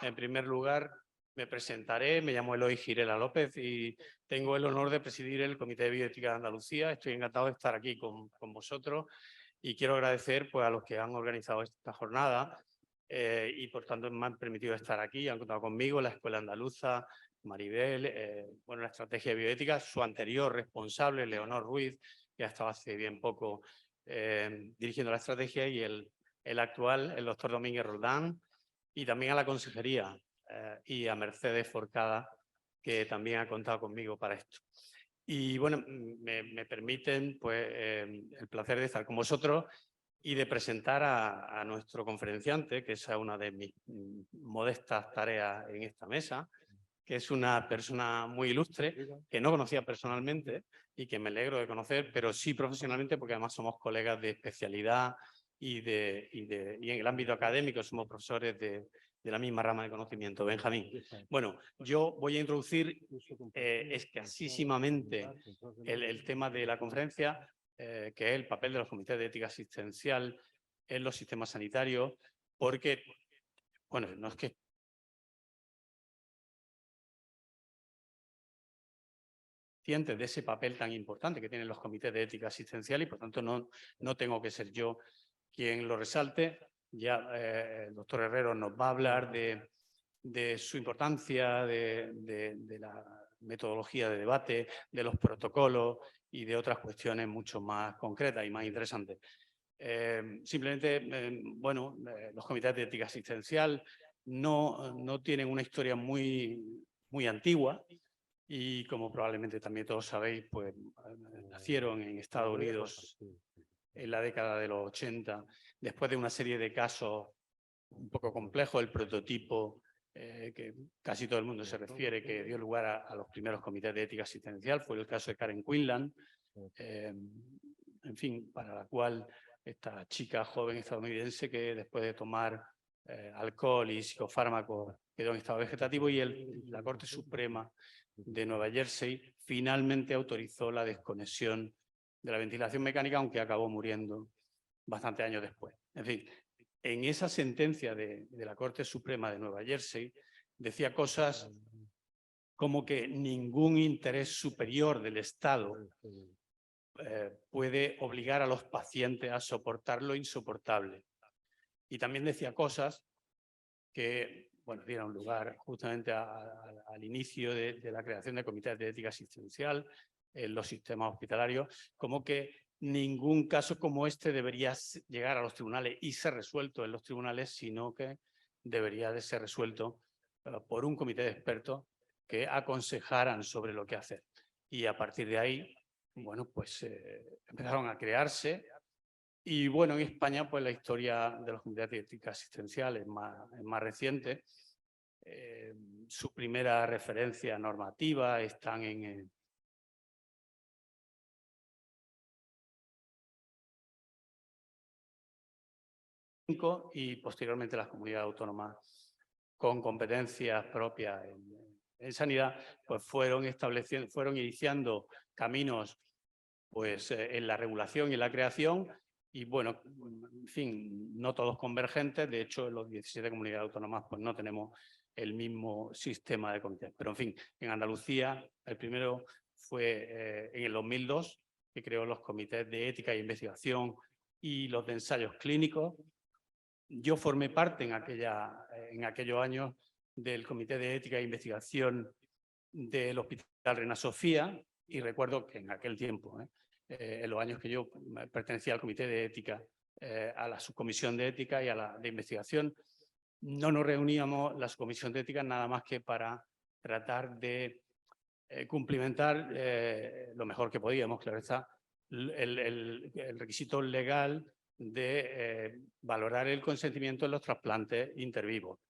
En primer lugar, me presentaré, me llamo Eloy Girela López y tengo el honor de presidir el Comité de Bioética de Andalucía. Estoy encantado de estar aquí con vosotros y quiero agradecer pues, a los que han organizado esta jornada y por tanto me han permitido estar aquí, han contado conmigo, la Escuela Andaluza, Maribel, bueno, la Estrategia de Bioética, su anterior responsable, Leonor Ruiz, que ha estado hace bien poco dirigiendo la estrategia, y el actual, el doctor Domínguez Roldán, y también a la consejería y a Mercedes Forcada, que también ha contado conmigo para esto. Y bueno, me permiten pues, el placer de estar con vosotros y de presentar a nuestro conferenciante, que es una de mis modestas tareas en esta mesa, que es una persona muy ilustre, que no conocía personalmente y que me alegro de conocer, pero sí profesionalmente, porque además somos colegas de especialidad y en el ámbito académico somos profesores de la misma rama de conocimiento. Benjamín. Bueno, yo voy a introducir escasísimamente el tema de la conferencia, que es el papel de los comités de ética asistencial en los sistemas sanitarios, porque, bueno, no es que de ese papel tan importante que tienen los comités de ética asistencial y, por tanto, no tengo que ser yo quien lo resalte. Ya el doctor Herrero nos va a hablar de su importancia, de la metodología de debate, de los protocolos y de otras cuestiones mucho más concretas y más interesantes. Simplemente, bueno, los comités de ética asistencial no tienen una historia muy antigua. Y como probablemente también todos sabéis, pues nacieron en Estados Unidos en la década de los 80, después de una serie de casos un poco complejos. El prototipo que casi todo el mundo se refiere, que dio lugar a los primeros comités de ética asistencial, fue el caso de Karen Quinlan, en fin, para la cual esta chica joven estadounidense que después de tomar alcohol y psicofármacos quedó en estado vegetativo, y la Corte Suprema de Nueva Jersey finalmente autorizó la desconexión de la ventilación mecánica, aunque acabó muriendo bastantes años después. En fin, en esa sentencia de la Corte Suprema de Nueva Jersey decía cosas como que ningún interés superior del Estado puede obligar a los pacientes a soportar lo insoportable. Y también decía cosas que, bueno, dieron lugar justamente al inicio de la creación de comités de ética asistencial en los sistemas hospitalarios, como que ningún caso como este debería llegar a los tribunales y ser resuelto en los tribunales, sino que debería de ser resuelto por un comité de expertos que aconsejaran sobre lo que hacer. Y a partir de ahí, bueno, pues empezaron a crearse. Y bueno, en España, pues la historia de los comités de ética asistencial es más reciente. Su primera referencia normativa están en y posteriormente las comunidades autónomas con competencias propias en sanidad, pues fueron iniciando caminos pues en la regulación y en la creación. Y bueno, en fin, no todos convergentes. De hecho, en los 17 comunidades autónomas pues no tenemos el mismo sistema de comités. Pero en fin, en Andalucía el primero fue en el 2002, que creó los comités de ética e investigación y los de ensayos clínicos. Yo formé parte en aquellos años del Comité de Ética e Investigación del Hospital Reina Sofía, y recuerdo que en aquel tiempo, en los años que yo pertenecía al Comité de Ética, a la Subcomisión de Ética y a la de Investigación, no nos reuníamos la Subcomisión de Ética nada más que para tratar de cumplimentar lo mejor que podíamos, claro está, el requisito legal de valorar el consentimiento en los trasplantes intervivos.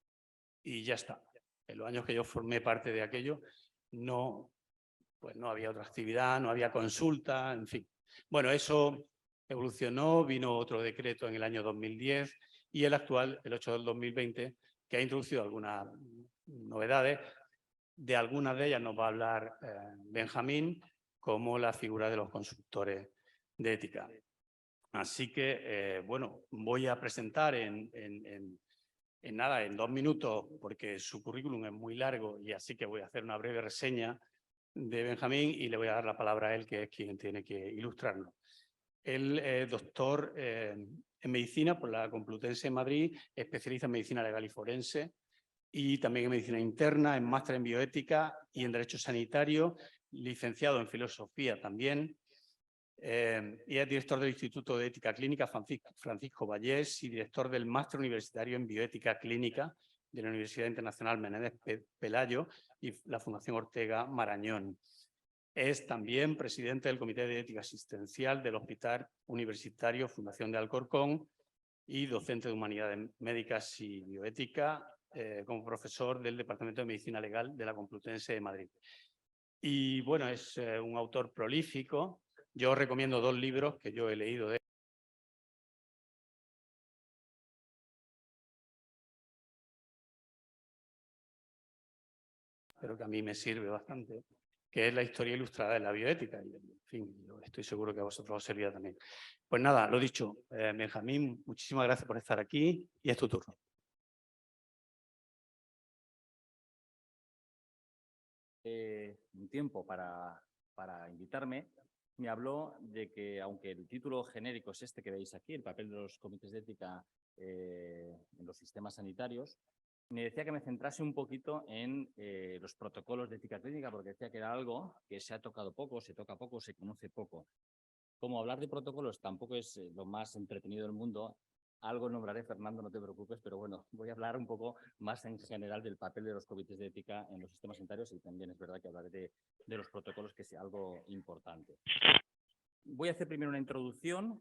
Y ya está. En los años que yo formé parte de aquello, pues no había otra actividad, no había consulta, en fin. Bueno, eso evolucionó, vino otro decreto en el año 2010 y el actual, el 8 del 2020, que ha introducido algunas novedades. De algunas de ellas nos va a hablar Benjamín, como la figura de los consultores de ética. Así que, bueno, voy a presentar en en nada, en 2 minutos, porque su currículum es muy largo y así que voy a hacer una breve reseña de Benjamín y le voy a dar la palabra a él, que es quien tiene que ilustrarlo. Él es doctor en Medicina por la Complutense de Madrid, especialista en Medicina Legal y Forense y también en Medicina Interna, en máster en Bioética y en Derecho Sanitario, licenciado en Filosofía también, y es director del Instituto de Ética Clínica Francisco Vallés y director del Máster Universitario en Bioética Clínica de la Universidad Internacional Menéndez Pelayo y la Fundación Ortega Marañón. Es también presidente del Comité de Ética Asistencial del Hospital Universitario Fundación de Alcorcón y docente de Humanidades Médicas y Bioética como profesor del Departamento de Medicina Legal de la Complutense de Madrid. Y bueno, es un autor prolífico. Yo os recomiendo 2 libros que yo he leído de él. Pero que a mí me sirve bastante, que es La historia ilustrada de la bioética. Y, en fin, yo estoy seguro que a vosotros os servirá también. Pues nada, lo dicho, Benjamín, muchísimas gracias por estar aquí y es tu turno. Un tiempo para invitarme, me habló de que, aunque el título genérico es este que veis aquí, el papel de los comités de ética en los sistemas sanitarios, me decía que me centrase un poquito en los protocolos de ética clínica, porque decía que era algo que se ha tocado poco, se toca poco, se conoce poco. Como hablar de protocolos tampoco es lo más entretenido del mundo, algo nombraré, Fernando, no te preocupes, pero bueno, voy a hablar un poco más en general del papel de los comités de ética en los sistemas sanitarios y también es verdad que hablaré de los protocolos, que es algo importante. Voy a hacer primero una introducción,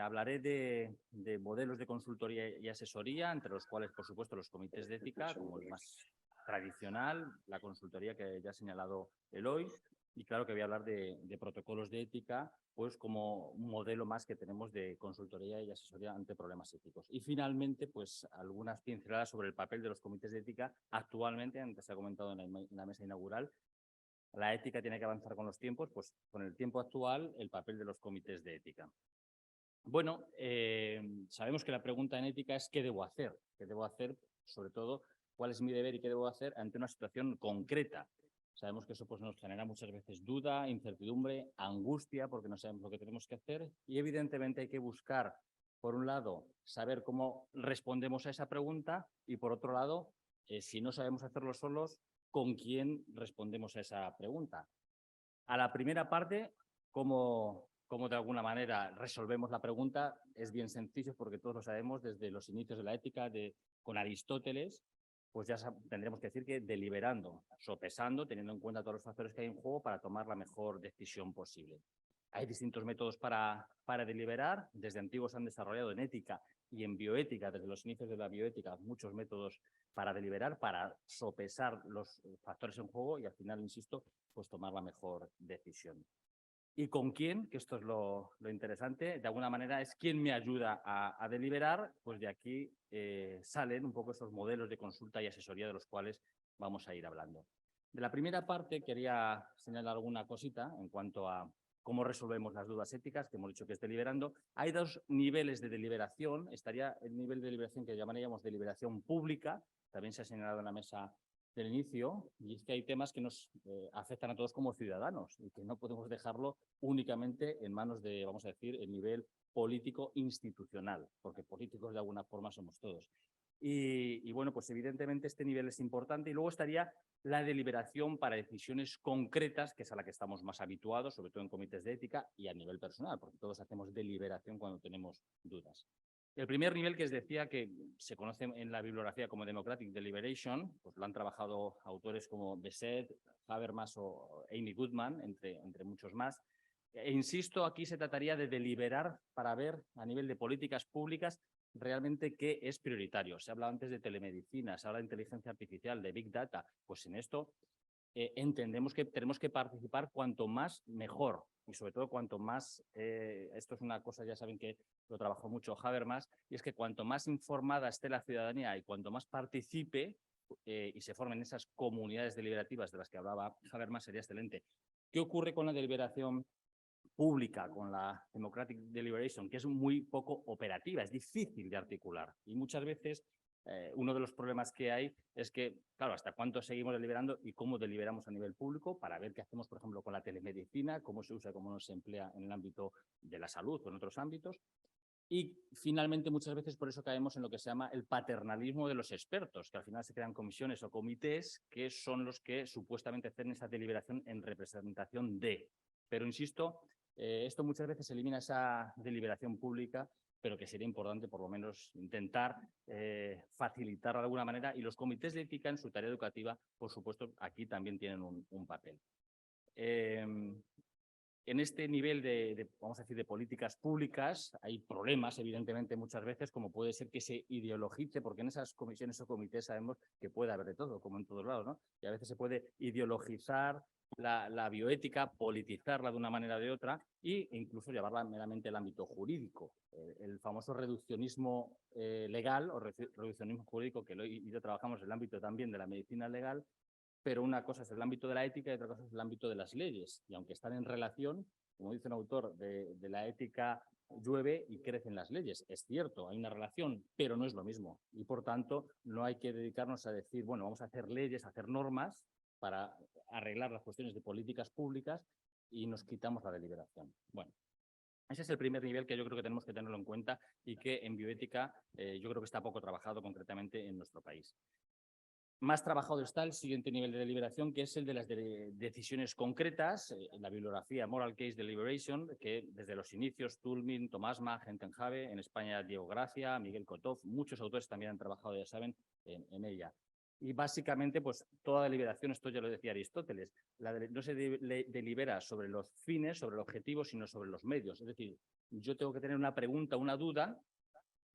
hablaré de modelos de consultoría y asesoría, entre los cuales, por supuesto, los comités de ética, como el más tradicional, la consultoría que ya ha señalado Eloy, y claro que voy a hablar de protocolos de ética, pues como un modelo más que tenemos de consultoría y asesoría ante problemas éticos. Y finalmente, pues algunas pinceladas sobre el papel de los comités de ética actualmente, antes se ha comentado en la mesa inaugural. La ética tiene que avanzar con los tiempos, pues con el tiempo actual, el papel de los comités de ética. Bueno, sabemos que la pregunta en ética es ¿qué debo hacer? ¿Qué debo hacer? Sobre todo, ¿cuál es mi deber y qué debo hacer ante una situación concreta? Sabemos que eso pues, nos genera muchas veces duda, incertidumbre, angustia, porque no sabemos lo que tenemos que hacer y evidentemente hay que buscar, por un lado, saber cómo respondemos a esa pregunta y, por otro lado, si no sabemos hacerlo solos, ¿con quién respondemos a esa pregunta? A la primera parte, ¿cómo de alguna manera resolvemos la pregunta? Es bien sencillo porque todos lo sabemos desde los inicios de la ética con Aristóteles, pues ya tendremos que decir que deliberando, sopesando, teniendo en cuenta todos los factores que hay en juego para tomar la mejor decisión posible. Hay distintos métodos para deliberar. Desde antiguos se han desarrollado en ética y en bioética, desde los inicios de la bioética, muchos métodos para deliberar, para sopesar los factores en juego y al final, insisto, pues tomar la mejor decisión. ¿Y con quién? Que esto es lo interesante. De alguna manera es quién me ayuda a deliberar. Pues de aquí salen un poco esos modelos de consulta y asesoría de los cuales vamos a ir hablando. De la primera parte quería señalar alguna cosita en cuanto a cómo resolvemos las dudas éticas, que hemos dicho que es deliberando. Hay 2 niveles de deliberación. Estaría el nivel de deliberación que llamaríamos deliberación pública. También se ha señalado en la mesa del inicio, y es que hay temas que nos afectan a todos como ciudadanos y que no podemos dejarlo únicamente en manos de, vamos a decir, el nivel político institucional, porque políticos de alguna forma somos todos. Y bueno, pues evidentemente este nivel es importante y luego estaría la deliberación para decisiones concretas, que es a la que estamos más habituados, sobre todo en comités de ética y a nivel personal, porque todos hacemos deliberación cuando tenemos dudas. El primer nivel, que os decía que se conoce en la bibliografía como Democratic Deliberation, pues lo han trabajado autores como Bessette, Habermas o Amy Goodman, entre muchos más. E insisto, aquí se trataría de deliberar para ver a nivel de políticas públicas realmente qué es prioritario. Se ha hablado antes de telemedicina, se habla de inteligencia artificial, de Big Data. Pues en esto entendemos que tenemos que participar cuanto más mejor y sobre todo cuanto más, esto es una cosa, ya saben que lo trabajó mucho Habermas, y es que cuanto más informada esté la ciudadanía y cuanto más participe y se formen esas comunidades deliberativas de las que hablaba Habermas, sería excelente. ¿Qué ocurre con la deliberación pública, con la Democratic Deliberation? Que es muy poco operativa, es difícil de articular y muchas veces uno de los problemas que hay es que, claro, hasta cuánto seguimos deliberando y cómo deliberamos a nivel público para ver qué hacemos, por ejemplo, con la telemedicina, cómo se usa, cómo no se emplea en el ámbito de la salud o en otros ámbitos. Y finalmente muchas veces por eso caemos en lo que se llama el paternalismo de los expertos, que al final se crean comisiones o comités que son los que supuestamente hacen esa deliberación en representación de. Pero insisto, esto muchas veces elimina esa deliberación pública, pero que sería importante por lo menos intentar facilitarla de alguna manera, y los comités de ética en su tarea educativa, por supuesto, aquí también tienen un papel. En este nivel vamos a decir, de políticas públicas hay problemas, evidentemente, muchas veces, como puede ser que se ideologice, porque en esas comisiones o comités sabemos que puede haber de todo, como en todos lados, ¿no? Y a veces se puede ideologizar la bioética, politizarla de una manera o de otra e incluso llevarla meramente al ámbito jurídico. El famoso reduccionismo legal o reduccionismo jurídico, que hoy y yo trabajamos en el ámbito también de la medicina legal, pero una cosa es el ámbito de la ética y otra cosa es el ámbito de las leyes. Y aunque están en relación, como dice un autor, de la ética llueve y crecen las leyes. Es cierto, hay una relación, pero no es lo mismo. Y por tanto, no hay que dedicarnos a decir, bueno, vamos a hacer leyes, a hacer normas para arreglar las cuestiones de políticas públicas y nos quitamos la deliberación. Bueno, ese es el primer nivel que yo creo que tenemos que tenerlo en cuenta y que en bioética yo creo que está poco trabajado concretamente en nuestro país. Más trabajado está el siguiente nivel de deliberación, que es el de las decisiones concretas, la bibliografía Moral Case Deliberation, que desde los inicios, Toulmin, Tomás Mag, Gentenhave, en España Diego Gracia, Miguel Kotov, muchos autores también han trabajado, ya saben, en ella. Y básicamente, pues toda deliberación, esto ya lo decía Aristóteles, no se delibera sobre los fines, sobre el objetivo, sino sobre los medios. Es decir, yo tengo que tener una pregunta, una duda,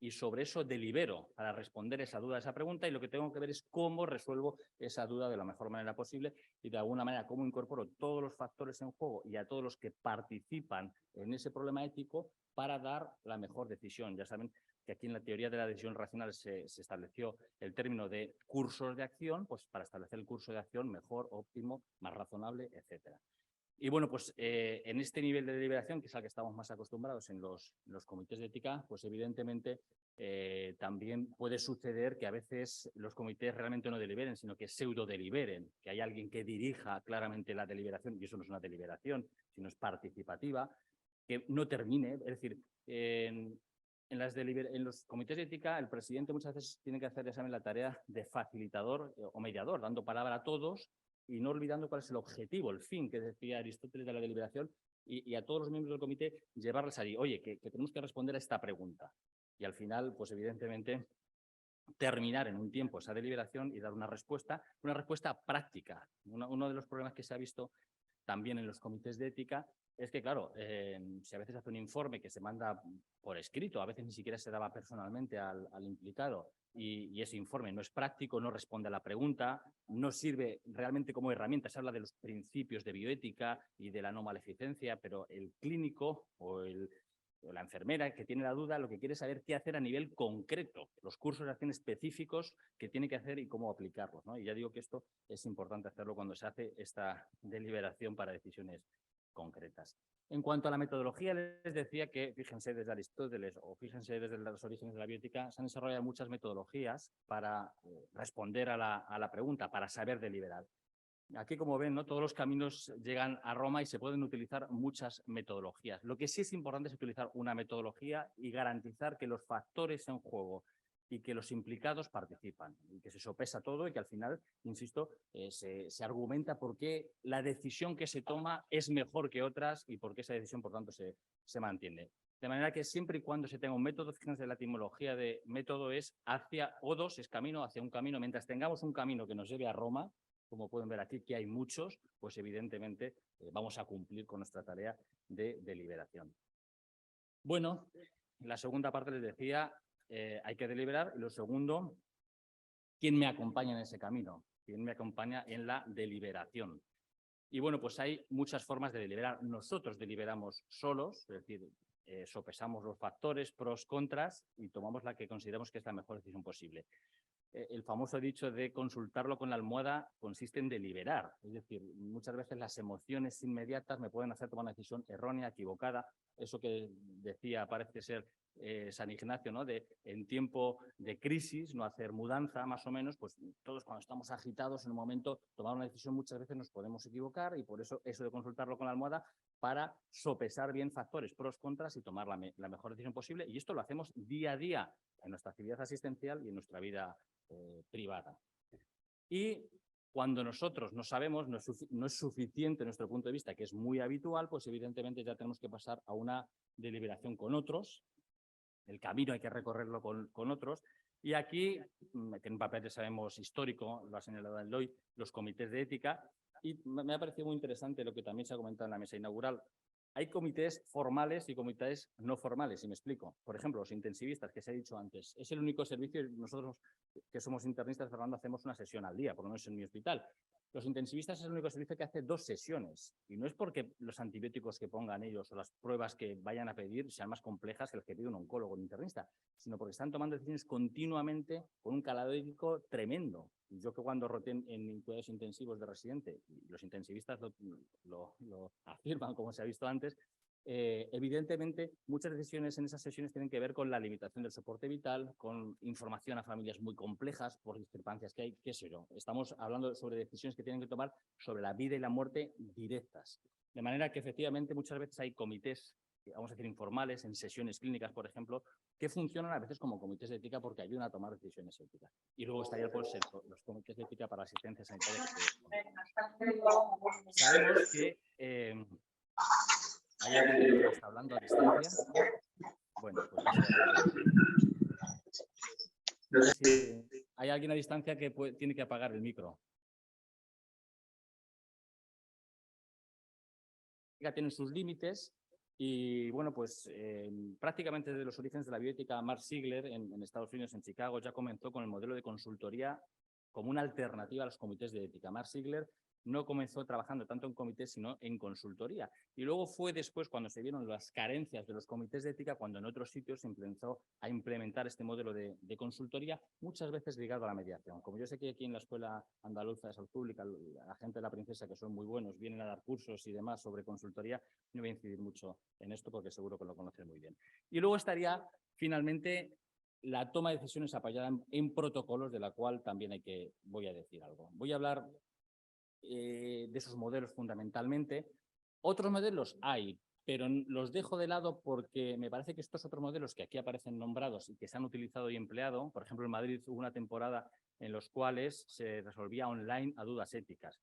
y sobre eso delibero para responder esa duda, esa pregunta, y lo que tengo que ver es cómo resuelvo esa duda de la mejor manera posible y de alguna manera cómo incorporo todos los factores en juego y a todos los que participan en ese problema ético para dar la mejor decisión. Ya saben que aquí en la teoría de la decisión racional se estableció el término de cursos de acción, pues para establecer el curso de acción mejor, óptimo, más razonable, etcétera. Y bueno, pues en este nivel de deliberación, que es al que estamos más acostumbrados en los comités de ética, pues evidentemente también puede suceder que a veces los comités realmente no deliberen, sino que pseudo-deliberen, que hay alguien que dirija claramente la deliberación, y eso no es una deliberación, sino es participativa, que no termine. Es decir, en los comités de ética, el presidente muchas veces tiene que hacer la tarea de facilitador o mediador, dando palabra a todos, y no olvidando cuál es el objetivo, el fin que decía Aristóteles de la deliberación, y a todos los miembros del comité llevarles allí, oye, que tenemos que responder a esta pregunta. Y al final, pues evidentemente, terminar en un tiempo esa deliberación y dar una respuesta práctica. Uno de los problemas que se ha visto también en los comités de ética es que, claro, si a veces hace un informe que se manda por escrito, a veces ni siquiera se daba personalmente al implicado, y ese informe no es práctico, no responde a la pregunta, no sirve realmente como herramienta. Se habla de los principios de bioética y de la no maleficencia, pero el clínico o la enfermera que tiene la duda lo que quiere es saber qué hacer a nivel concreto, los cursos de acción específicos que tiene que hacer y cómo aplicarlos, ¿no? Y ya digo que esto es importante hacerlo cuando se hace esta deliberación para decisiones concretas. En cuanto a la metodología, les decía que, fíjense desde Aristóteles o fíjense desde los orígenes de la bioética, se han desarrollado muchas metodologías para responder a la pregunta, para saber deliberar. Aquí, como ven, ¿no? Todos los caminos llegan a Roma y se pueden utilizar muchas metodologías. Lo que sí es importante es utilizar una metodología y garantizar que los factores en juego y que los implicados participan, y que se sopesa todo y que al final, insisto, se argumenta por qué la decisión que se toma es mejor que otras y por qué esa decisión, por tanto, se mantiene. De manera que siempre y cuando se tenga un método, fíjense, la etimología de método es hacia, odos es camino, hacia un camino. Mientras tengamos un camino que nos lleve a Roma, como pueden ver aquí, que hay muchos, pues evidentemente vamos a cumplir con nuestra tarea de deliberación. Bueno, la segunda parte les decía, hay que deliberar. Y lo segundo, ¿quién me acompaña en ese camino? ¿Quién me acompaña en la deliberación? Y bueno, pues hay muchas formas de deliberar. Nosotros deliberamos solos, es decir, sopesamos los factores, pros, contras, y tomamos la que consideramos que es la mejor decisión posible. El famoso dicho de consultarlo con la almohada consiste en deliberar. Es decir, muchas veces las emociones inmediatas me pueden hacer tomar una decisión errónea, equivocada. Eso que decía parece ser San Ignacio, ¿no? De en tiempo de crisis, no hacer mudanza, más o menos, pues todos cuando estamos agitados en un momento, tomar una decisión muchas veces nos podemos equivocar y por eso de consultarlo con la almohada para sopesar bien factores, pros, contras y tomar la mejor decisión posible. Y esto lo hacemos día a día en nuestra actividad asistencial y en nuestra vida privada. Y cuando nosotros no sabemos, no es suficiente nuestro punto de vista, que es muy habitual, pues evidentemente ya tenemos que pasar a una deliberación con otros. El camino hay que recorrerlo con otros. Y aquí, que en un papel ya sabemos histórico, lo ha señalado Eloy, los comités de ética. Y me ha parecido muy interesante lo que también se ha comentado en la mesa inaugural. Hay comités formales y comités no formales, y me explico. Por ejemplo, los intensivistas, que se ha dicho antes. Es el único servicio, nosotros que somos internistas, Fernando, hacemos una sesión al día, por lo menos en mi hospital. Los intensivistas es el único servicio que hace 2 sesiones. Y no es porque los antibióticos que pongan ellos o las pruebas que vayan a pedir sean más complejas que las que pide un oncólogo o un internista, sino porque están tomando decisiones continuamente con un calado ético tremendo. Yo que cuando roté en cuidados intensivos de residente, y los intensivistas lo afirman, como se ha visto antes, evidentemente muchas decisiones en esas sesiones tienen que ver con la limitación del soporte vital, con información a familias muy complejas por discrepancias que hay, qué sé yo. Estamos hablando sobre decisiones que tienen que tomar sobre la vida y la muerte directas. De manera que efectivamente muchas veces hay comités, vamos a decir informales, en sesiones clínicas, por ejemplo, que funcionan a veces como comités de ética porque ayudan a tomar decisiones éticas. Y luego estaría el consejo, los comités de ética para la asistencia sanitaria. Sabemos que ¿hay alguien que está hablando a distancia? Bueno, pues hay alguien a distancia que tiene que apagar el micro. Tienen sus límites y, bueno, pues prácticamente desde los orígenes de la bioética, Mark Ziegler en Estados Unidos, en Chicago, ya comenzó con el modelo de consultoría como una alternativa a los comités de ética. Mark Ziegler no comenzó trabajando tanto en comités, sino en consultoría. Y luego fue después, cuando se vieron las carencias de los comités de ética, cuando en otros sitios se empezó a implementar este modelo de consultoría, muchas veces ligado a la mediación. Como yo sé que aquí en la Escuela Andaluza de Salud Pública, la gente de la Princesa, que son muy buenos, vienen a dar cursos y demás sobre consultoría, no voy a incidir mucho en esto porque seguro que lo conocen muy bien. Y luego estaría, finalmente, la toma de decisiones apoyada en protocolos, de la cual también voy a decir algo. Voy a hablar de esos modelos fundamentalmente. Otros modelos hay, pero los dejo de lado porque me parece que estos otros modelos que aquí aparecen nombrados y que se han utilizado y empleado, por ejemplo, en Madrid hubo una temporada en los cuales se resolvía online a dudas éticas.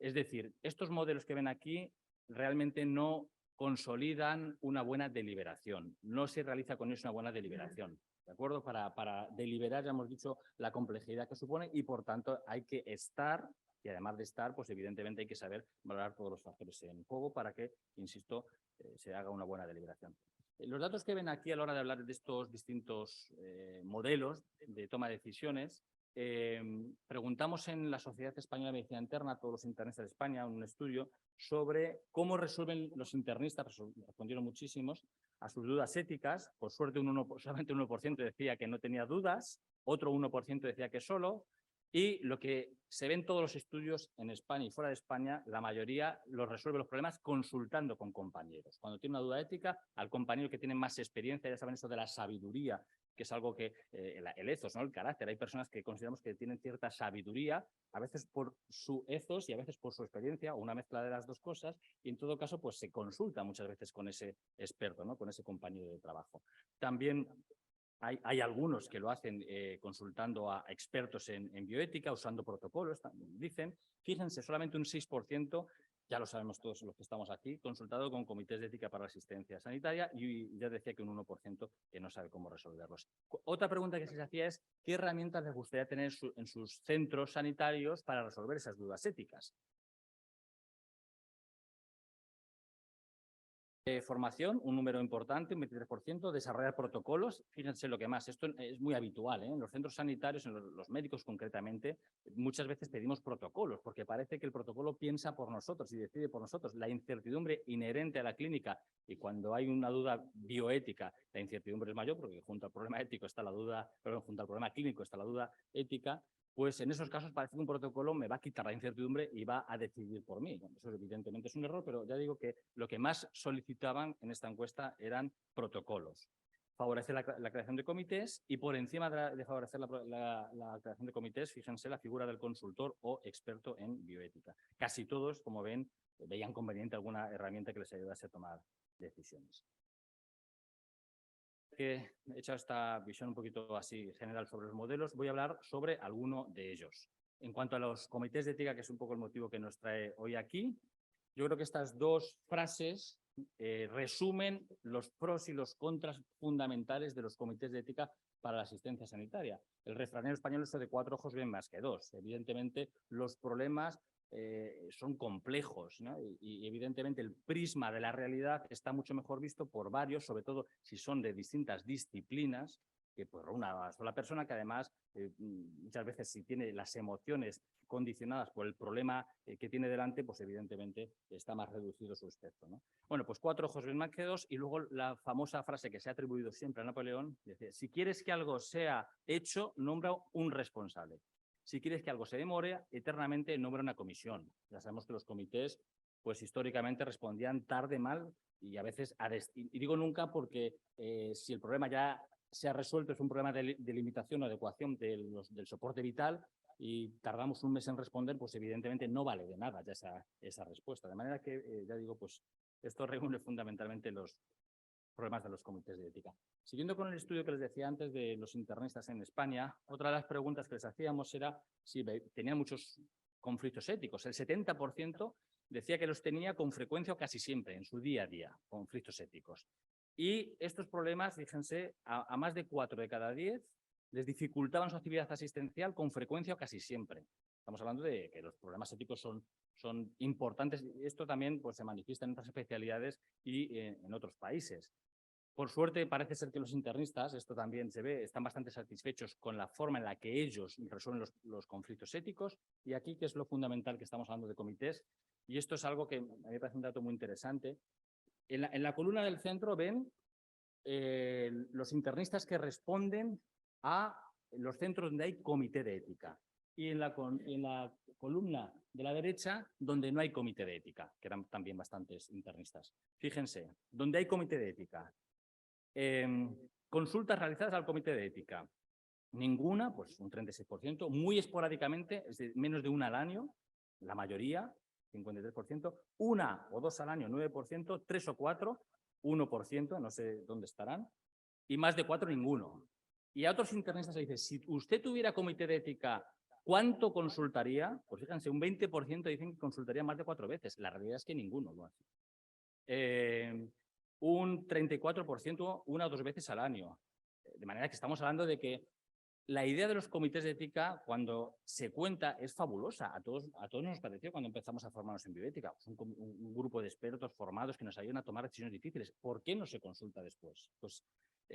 Es decir, estos modelos que ven aquí realmente no consolidan una buena deliberación. No se realiza con eso una buena deliberación. ¿De acuerdo? Para deliberar ya hemos dicho la complejidad que supone y, por tanto, hay que estar. Y además de estar, pues evidentemente hay que saber valorar todos los factores en juego para que, insisto, se haga una buena deliberación. Los datos que ven aquí a la hora de hablar de estos distintos modelos de toma de decisiones, preguntamos en la Sociedad Española de Medicina Interna a todos los internistas de España un estudio sobre cómo resuelven los internistas, respondieron muchísimos, a sus dudas éticas. Por suerte solamente un 1% decía que no tenía dudas, otro 1% decía que solo. Y lo que se ve en todos los estudios en España y fuera de España, la mayoría los resuelve los problemas consultando con compañeros. Cuando tiene una duda ética, al compañero que tiene más experiencia, ya saben eso de la sabiduría, que es algo que el ethos, ¿no? El carácter. Hay personas que consideramos que tienen cierta sabiduría, a veces por su ethos y a veces por su experiencia, o una mezcla de las dos cosas, y en todo caso pues se consulta muchas veces con ese experto, ¿no? Con ese compañero de trabajo. También hay algunos que lo hacen consultando a expertos en bioética, usando protocolos, dicen. Fíjense, solamente un 6%, ya lo sabemos todos los que estamos aquí, consultado con comités de ética para la asistencia sanitaria, y ya decía que un 1% que no sabe cómo resolverlos. Otra pregunta que se hacía es, ¿qué herramientas les gustaría tener en sus centros sanitarios para resolver esas dudas éticas? Formación, un número importante, un 23%, desarrollar protocolos, fíjense lo que más, esto es muy habitual, en los centros sanitarios, en los médicos concretamente, muchas veces pedimos protocolos, porque parece que el protocolo piensa por nosotros y decide por nosotros. La incertidumbre inherente a la clínica, y cuando hay una duda bioética, la incertidumbre es mayor, porque junto al problema ético está la duda, perdón, junto al problema clínico está la duda ética. Pues en esos casos parece que un protocolo me va a quitar la incertidumbre y va a decidir por mí. Bueno, eso evidentemente es un error, pero ya digo que lo que más solicitaban en esta encuesta eran protocolos. favorecer la creación de comités y por encima de favorecer la creación de comités, fíjense la figura del consultor o experto en bioética. Casi todos, como ven, veían conveniente alguna herramienta que les ayudase a tomar decisiones. Que he hecho esta visión un poquito así general sobre los modelos, voy a hablar sobre alguno de ellos. En cuanto a los comités de ética, que es un poco el motivo que nos trae hoy aquí, yo creo que estas dos frases resumen los pros y los contras fundamentales de los comités de ética para la asistencia sanitaria. El refranero español es de 4 ojos ven más que 2. Evidentemente, los problemas son complejos, ¿no? Y evidentemente el prisma de la realidad está mucho mejor visto por varios, sobre todo si son de distintas disciplinas, que por una sola persona que además muchas veces si tiene las emociones condicionadas por el problema que tiene delante, pues evidentemente está más reducido su espectro, ¿no? Bueno, pues 4 ojos ven más que 2 y luego la famosa frase que se ha atribuido siempre a Napoleón, dice, si quieres que algo sea hecho, nombra un responsable. Si quieres que algo se demore, eternamente nombra una comisión. Ya sabemos que los comités, pues históricamente respondían tarde, mal y a veces y digo nunca porque si el problema ya se ha resuelto, es un problema de limitación o adecuación del soporte vital y tardamos un mes en responder, pues evidentemente no vale de nada ya esa respuesta. De manera que, ya digo, pues esto reúne fundamentalmente los problemas de los comités de ética. Siguiendo con el estudio que les decía antes de los internistas en España, otra de las preguntas que les hacíamos era si tenían muchos conflictos éticos. El 70% decía que los tenía con frecuencia o casi siempre, en su día a día, conflictos éticos. Y estos problemas, fíjense, a más de 4 de cada 10 les dificultaban su actividad asistencial con frecuencia o casi siempre. Estamos hablando de que los problemas éticos son importantes y esto también pues, se manifiesta en otras especialidades y en otros países. Por suerte, parece ser que los internistas, esto también se ve, están bastante satisfechos con la forma en la que ellos resuelven los conflictos éticos. Y aquí, que es lo fundamental que estamos hablando de comités, y esto es algo que a mí me parece un dato muy interesante. En la columna del centro ven los internistas que responden a los centros donde hay comité de ética. Y en la columna de la derecha, donde no hay comité de ética, que eran también bastantes internistas. Fíjense, donde hay comité de ética. Consultas realizadas al comité de ética. Ninguna, pues un 36%, muy esporádicamente, es decir, menos de una al año, la mayoría, 53%, 1 o 2 al año, 9%, 3 o 4, 1%, no sé dónde estarán, y más de 4, ninguno. Y a otros internistas le dice, si usted tuviera comité de ética, ¿cuánto consultaría? Pues fíjense, un 20% dicen que consultaría más de 4 veces. La realidad es que ninguno lo hace. Un 34%, 1 o 2 veces al año. De manera que estamos hablando de que la idea de los comités de ética, cuando se cuenta, es fabulosa. A todos nos pareció cuando empezamos a formarnos en bioética. Pues un grupo de expertos formados que nos ayudan a tomar decisiones difíciles. ¿Por qué no se consulta después? Pues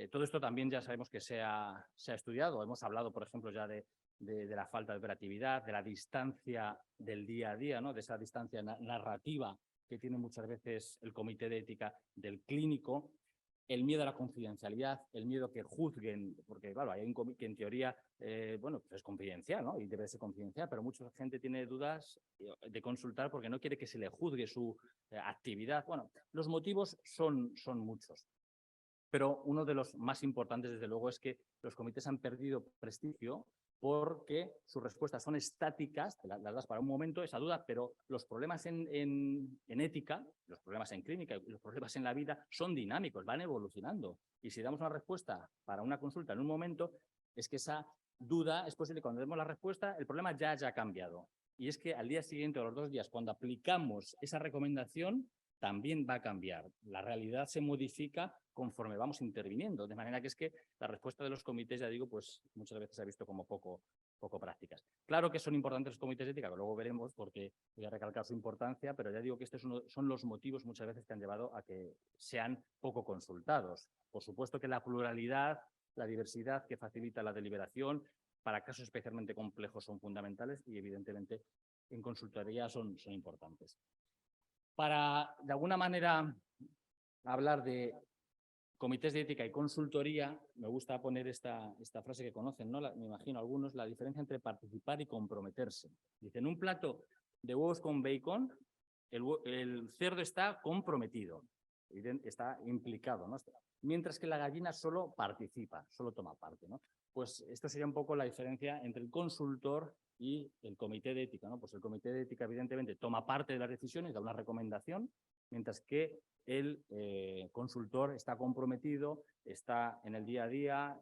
todo esto también ya sabemos que se ha estudiado. Hemos hablado, por ejemplo, ya de la falta de operatividad, de la distancia del día a día, ¿no? De esa distancia narrativa que tiene muchas veces el comité de ética del clínico. El miedo a la confidencialidad, el miedo a que juzguen, porque claro, hay un comité que en teoría, bueno, pues es confidencial, ¿no? Y debe ser confidencial, pero mucha gente tiene dudas de consultar porque no quiere que se le juzgue su actividad. Bueno, los motivos son muchos. Pero uno de los más importantes, desde luego, es que los comités han perdido prestigio porque sus respuestas son estáticas, las das para un momento esa duda, pero los problemas en ética, los problemas en clínica y los problemas en la vida son dinámicos, van evolucionando. Y si damos una respuesta para una consulta en un momento, es que esa duda es posible cuando demos la respuesta, el problema ya haya cambiado. Y es que al día siguiente o los 2 días, cuando aplicamos esa recomendación, también va a cambiar. La realidad se modifica conforme vamos interviniendo, de manera que es que la respuesta de los comités, ya digo, pues muchas veces se ha visto como poco prácticas. Claro que son importantes los comités de ética, que luego veremos porque voy a recalcar su importancia, pero ya digo que estos son los motivos muchas veces que han llevado a que sean poco consultados. Por supuesto que la pluralidad, la diversidad que facilita la deliberación, para casos especialmente complejos son fundamentales y evidentemente en consultoría son importantes. Para, de alguna manera, hablar de comités de ética y consultoría, me gusta poner esta frase que conocen, ¿no? Me imagino algunos, la diferencia entre participar y comprometerse. Dice, en un plato de huevos con bacon, el cerdo está comprometido, está implicado, ¿no? mientras que la gallina solo participa, solo toma parte, ¿no? Pues esto sería un poco la diferencia entre el consultor y el comité de ética, ¿no? Pues el comité de ética, evidentemente, toma parte de las decisiones, da una recomendación, mientras que el consultor está comprometido, está en el día a día,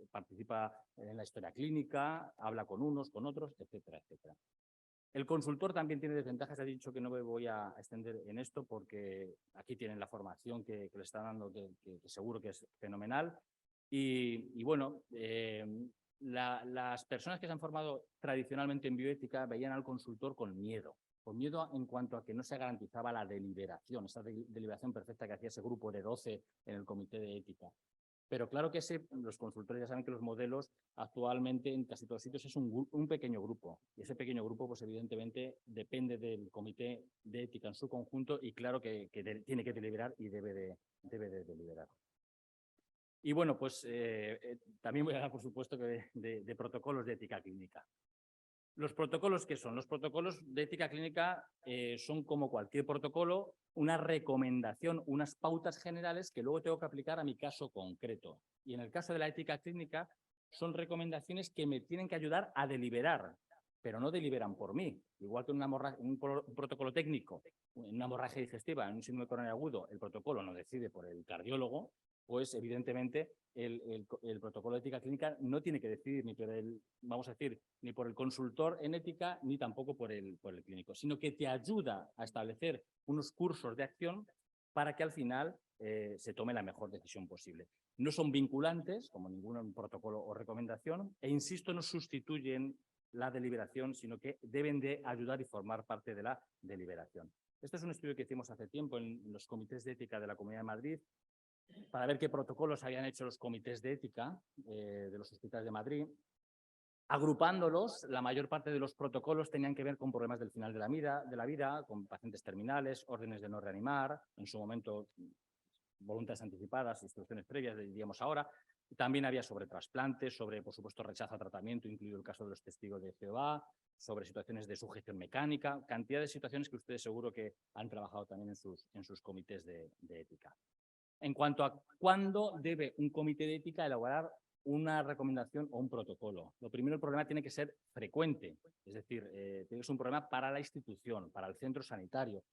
participa en la historia clínica, habla con unos, con otros, etcétera, etcétera. El consultor también tiene desventajas. He dicho que no me voy a extender en esto porque aquí tienen la formación que le están dando, que seguro que es fenomenal. Y bueno, las personas que se han formado tradicionalmente en bioética veían al consultor con miedo en cuanto a que no se garantizaba la deliberación, esa deliberación perfecta que hacía ese grupo de 12 en el comité de ética. Pero claro que los consultores ya saben que los modelos actualmente en casi todos sitios es un pequeño grupo. Y ese pequeño grupo, pues evidentemente, depende del comité de ética en su conjunto y claro que tiene que deliberar y debe de deliberar. Y bueno, pues también voy a hablar, por supuesto, de protocolos de ética clínica. ¿Los protocolos qué son? Los protocolos de ética clínica son como cualquier protocolo, una recomendación, unas pautas generales que luego tengo que aplicar a mi caso concreto. Y en el caso de la ética clínica son recomendaciones que me tienen que ayudar a deliberar, pero no deliberan por mí. Igual que un protocolo técnico, en una hemorragia digestiva, en un síndrome coronario agudo, el protocolo no decide por el cardiólogo, pues evidentemente el protocolo de ética clínica no tiene que decidir ni por ni por el consultor en ética, ni tampoco por el clínico, sino que te ayuda a establecer unos cursos de acción para que al final se tome la mejor decisión posible. No son vinculantes, como ningún protocolo o recomendación, e insisto, no sustituyen la deliberación, sino que deben de ayudar y formar parte de la deliberación. Este es un estudio que hicimos hace tiempo en los comités de ética de la Comunidad de Madrid, para ver qué protocolos habían hecho los comités de ética de los hospitales de Madrid. Agrupándolos, la mayor parte de los protocolos tenían que ver con problemas del final de la vida, con pacientes terminales, órdenes de no reanimar, en su momento voluntades anticipadas, instrucciones previas, diríamos ahora. También había sobre trasplantes, sobre, por supuesto, rechazo a tratamiento, incluido el caso de los testigos de Jehová, sobre situaciones de sujeción mecánica, cantidad de situaciones que ustedes seguro que han trabajado también en sus comités de ética. En cuanto a cuándo debe un comité de ética elaborar una recomendación o un protocolo. Lo primero, el problema tiene que ser frecuente, es decir, tiene que ser un problema para la institución, para el centro sanitario.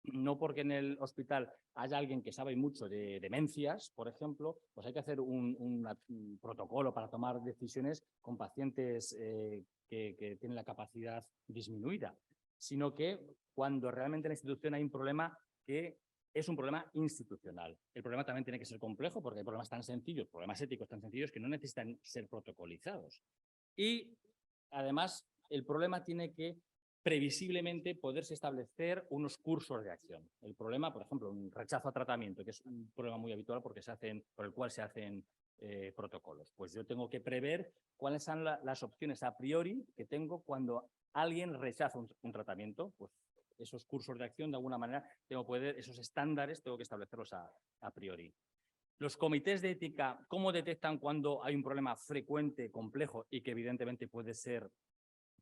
No porque en el hospital haya alguien que sabe mucho de demencias, por ejemplo, pues hay que hacer un protocolo para tomar decisiones con pacientes que tienen la capacidad disminuida, sino que cuando realmente en la institución hay un problema que es un problema institucional. El problema también tiene que ser complejo porque hay problemas tan sencillos, problemas éticos tan sencillos que no necesitan ser protocolizados. Y además el problema tiene que previsiblemente poderse establecer unos cursos de acción. El problema, por ejemplo, un rechazo a tratamiento, que es un problema muy habitual por el cual se hacen protocolos. Pues yo tengo que prever cuáles son las opciones a priori que tengo cuando alguien rechaza un tratamiento. Pues esos cursos de acción, de alguna manera, esos estándares tengo que establecerlos a priori. Los comités de ética, ¿cómo detectan cuando hay un problema frecuente, complejo y que evidentemente puede ser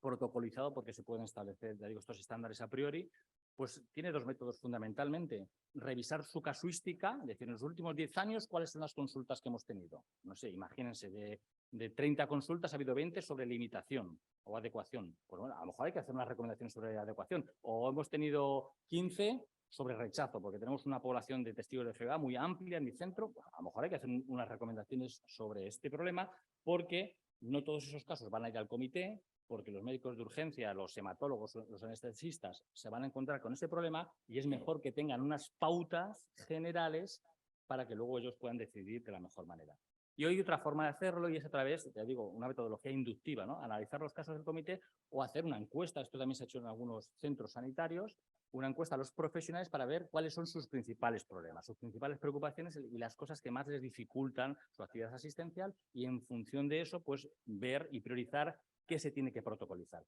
protocolizado porque se pueden establecer, ya digo, estos estándares a priori? Pues tiene dos métodos fundamentalmente. Revisar su casuística, es decir, en los últimos 10 años, ¿cuáles son las consultas que hemos tenido? No sé, imagínense, de 30 consultas ha habido 20 sobre limitación o adecuación. Pues bueno, a lo mejor hay que hacer unas recomendaciones sobre adecuación. O hemos tenido 15 sobre rechazo, porque tenemos una población de testigos de Jehová muy amplia en mi centro. Pues a lo mejor hay que hacer unas recomendaciones sobre este problema, porque no todos esos casos van a ir al comité, porque los médicos de urgencia, los hematólogos, los anestesistas se van a encontrar con ese problema y es mejor que tengan unas pautas generales para que luego ellos puedan decidir de la mejor manera. Y hoy hay otra forma de hacerlo y es a través, ya digo, una metodología inductiva, ¿no? Analizar los casos del comité o hacer una encuesta. Esto también se ha hecho en algunos centros sanitarios, una encuesta a los profesionales para ver cuáles son sus principales problemas, sus principales preocupaciones y las cosas que más les dificultan su actividad asistencial y en función de eso, pues ver y priorizar qué se tiene que protocolizar.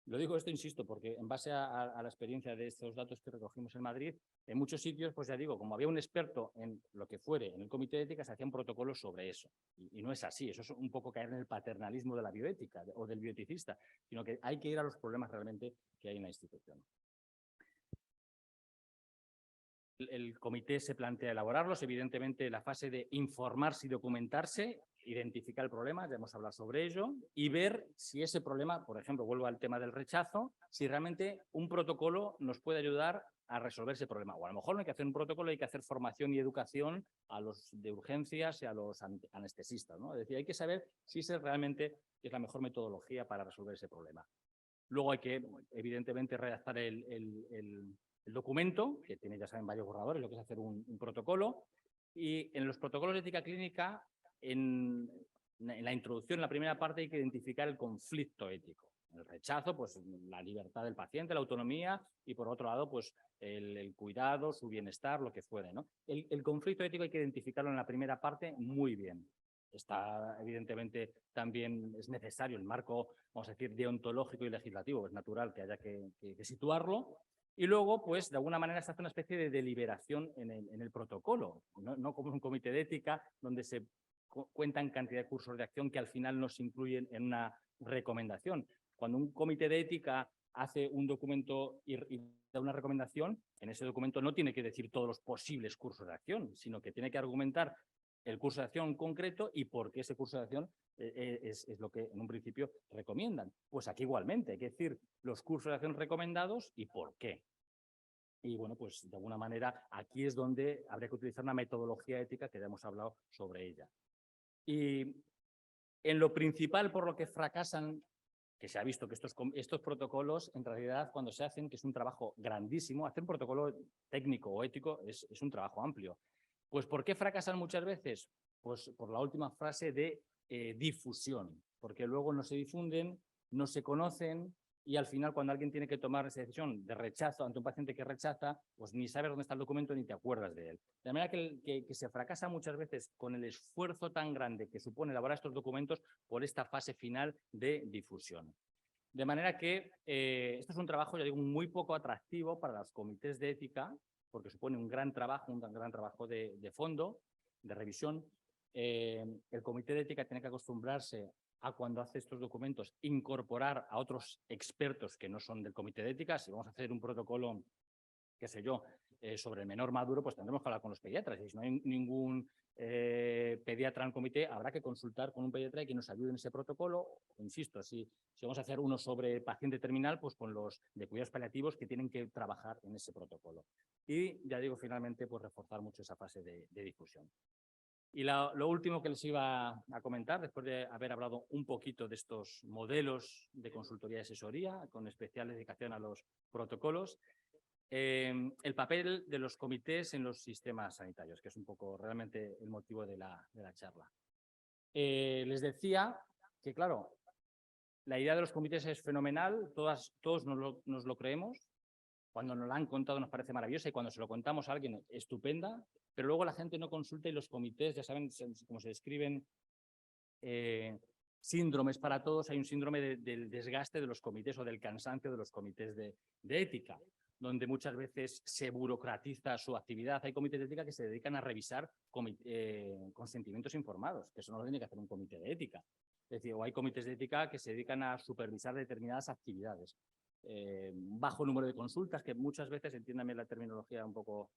Lo digo esto, insisto, porque en base a la experiencia de estos datos que recogimos en Madrid, en muchos sitios, pues ya digo, como había un experto en lo que fuere, en el comité de ética, se hacían protocolos sobre eso. Y no es así, eso es un poco caer en el paternalismo de la bioética o del bioeticista, sino que hay que ir a los problemas realmente que hay en la institución. el comité se plantea elaborarlos. Evidentemente, la fase de informarse y documentarse, identificar el problema, ya hemos hablado sobre ello, y ver si ese problema, por ejemplo, vuelvo al tema del rechazo, si realmente un protocolo nos puede ayudar a resolver ese problema. O a lo mejor no hay que hacer un protocolo, hay que hacer formación y educación a los de urgencias y a los anestesistas, ¿no? Es decir, hay que saber si esa realmente es la mejor metodología para resolver ese problema. Luego hay que, evidentemente, redactar el documento, que tiene, ya saben, varios borradores, lo que es hacer un protocolo. Y en los protocolos de ética clínica, en la introducción, en la primera parte, hay que identificar el conflicto ético. El rechazo, pues la libertad del paciente, la autonomía, y por otro lado, pues el cuidado, su bienestar, lo que fuere, ¿no? El conflicto ético hay que identificarlo en la primera parte muy bien. Está, evidentemente, también es necesario el marco, vamos a decir, deontológico y legislativo. Es natural que haya que situarlo. Y luego, pues, de alguna manera se hace una especie de deliberación en el protocolo, no como un comité de ética donde se cuentan cantidad de cursos de acción que al final no se incluyen en una recomendación. Cuando un comité de ética hace un documento y da una recomendación, en ese documento no tiene que decir todos los posibles cursos de acción, sino que tiene que argumentar el curso de acción concreto y por qué ese curso de acción es lo que en un principio recomiendan. Pues aquí igualmente hay que decir los cursos de acción recomendados y por qué. Y bueno, pues de alguna manera aquí es donde habría que utilizar una metodología ética que ya hemos hablado sobre ella. Y en lo principal por lo que fracasan, que se ha visto que estos protocolos, en realidad, cuando se hacen, que es un trabajo grandísimo, hacer un protocolo técnico o ético es un trabajo amplio. Pues ¿por qué fracasan muchas veces? Pues por la última frase de difusión, porque luego no se difunden, no se conocen y al final cuando alguien tiene que tomar esa decisión de rechazo ante un paciente que rechaza, pues ni sabes dónde está el documento ni te acuerdas de él. De manera que se fracasa muchas veces con el esfuerzo tan grande que supone elaborar estos documentos por esta fase final de difusión. De manera que esto es un trabajo, ya digo, muy poco atractivo para los comités de ética, porque supone un gran trabajo de fondo, de revisión. El comité de ética tiene que acostumbrarse a, cuando hace estos documentos, incorporar a otros expertos que no son del comité de ética. Si vamos a hacer un protocolo, qué sé yo, sobre el menor maduro, pues tendremos que hablar con los pediatras. Y si no hay ningún pediatra en el comité, habrá que consultar con un pediatra y que nos ayude en ese protocolo. Insisto, si vamos a hacer uno sobre paciente terminal, pues con los de cuidados paliativos que tienen que trabajar en ese protocolo. Y ya digo, finalmente, pues reforzar mucho esa fase de difusión. Y lo último que les iba a comentar, después de haber hablado un poquito de estos modelos de consultoría y asesoría, con especial dedicación a los protocolos, el papel de los comités en los sistemas sanitarios, que es un poco realmente el motivo de la charla. Les decía que, claro, la idea de los comités es fenomenal, todos nos lo creemos. Cuando nos lo han contado nos parece maravillosa y cuando se lo contamos a alguien, estupenda, pero luego la gente no consulta y los comités, ya saben cómo se describen síndromes para todos. Hay un síndrome del desgaste de los comités o del cansancio de los comités de ética, donde muchas veces se burocratiza su actividad. Hay comités de ética que se dedican a revisar consentimientos informados, que eso no lo tiene que hacer un comité de ética. Es decir, o hay comités de ética que se dedican a supervisar determinadas actividades. Bajo número de consultas, que muchas veces, entiéndame la terminología un poco,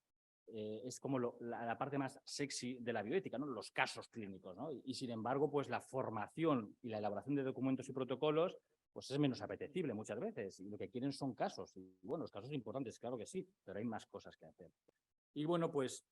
es como la parte más sexy de la bioética, ¿no? Los casos clínicos, ¿no? Y sin embargo, pues la formación y la elaboración de documentos y protocolos pues es menos apetecible muchas veces. Y lo que quieren son casos. Y bueno, los casos importantes, claro que sí, pero hay más cosas que hacer. Y bueno, pues